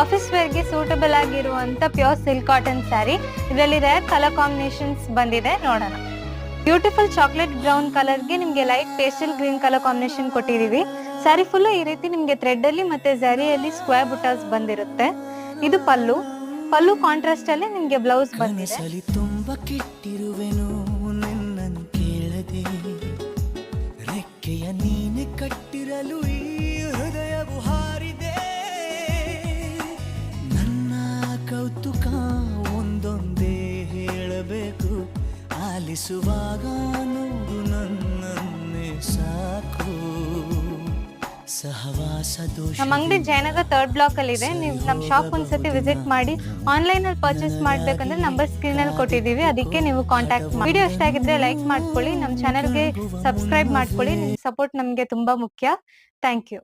Office ವೇರ್ಗೆ suitable ಆಗಿರುವಂತ pure silk cotton sari. ಇದರಲ್ಲಿ rare colour combinations ಬಂದಿದೆ, ನೋಡೋಣ. ಬ್ಯೂಟಿಫುಲ್ ಚಾಕ್ಲೇಟ್ ಬ್ರೌನ್ ಕಲರ್ಗೆ ನಿಮ್ಗೆ light pastel green colour combination ಕೊಟ್ಟಿದೀವಿ. ಸ್ಯಾರಿ ಫುಲ್ ಈ ರೀತಿ ನಿಮ್ಗೆ ಥ್ರೆಡ್ ಅಲ್ಲಿ ಮತ್ತೆ ಝರಿಯಲ್ಲಿ ಸ್ಕ್ವೇರ್ ಬುಟಾಸ್ ಬಂದಿರುತ್ತೆ. ಇದು ಪಲ್ಲು. ಪಲ್ಲು ಕಾಂಟ್ರಾಸ್ಟ್ ಅಲ್ಲಿ ನಿಮ್ಗೆ ಬ್ಲೌಸ್ ಬಂದಿದೆ. ತುಂಬಾ ಕೆಟ್ಟಿರುವೆನು ನಿನ್ನನ್ನು ಕೇಳದೆ, ರೆಕ್ಕೆಯ ನೀನೆ ಕಟ್ಟಿರಲು ಈ ಹೃದಯವು ಹಾರಿದೆ. ನನ್ನ ಕೌತುಕ ಒಂದೊಂದೇ ಹೇಳಬೇಕು, ಆಲಿಸುವಾಗ ನೋಡು ನನ್ನನ್ನೇ ಸಾಕು. ನಮ್ಮ ಅಂಗಡಿ ಜಯನಗರ 3rd ಬ್ಲಾಕ್ ಅಲ್ಲಿ ಇದೆ. ನೀವು ನಮ್ಮ ಶಾಪ್ ಒಂದ್ಸತಿ ವಿಸಿಟ್ ಮಾಡಿ. ಆನ್ಲೈನ್ ಅಲ್ಲಿ ಪರ್ಚೇಸ್ ಮಾಡ್ಬೇಕಂದ್ರೆ ನಂಬರ್ ಸ್ಕ್ರೀನ್ ಅಲ್ಲಿ ಕೊಟ್ಟಿದೀವಿ, ಅದಕ್ಕೆ ನೀವು ಕಾಂಟ್ಯಾಕ್ಟ್ ಮಾಡಿ. ವಿಡಿಯೋ ಇಷ್ಟ ಆಗಿದ್ರೆ ಲೈಕ್ ಮಾಡ್ಕೊಳ್ಳಿ, ನಮ್ಮ ಚಾನೆಲ್ಗೆ ಸಬ್ಸ್ಕ್ರೈಬ್ ಮಾಡ್ಕೊಳ್ಳಿ. ನಿಮ್ ಸಪೋರ್ಟ್ ನಮ್ಗೆ ತುಂಬಾ ಮುಖ್ಯ. Thank you.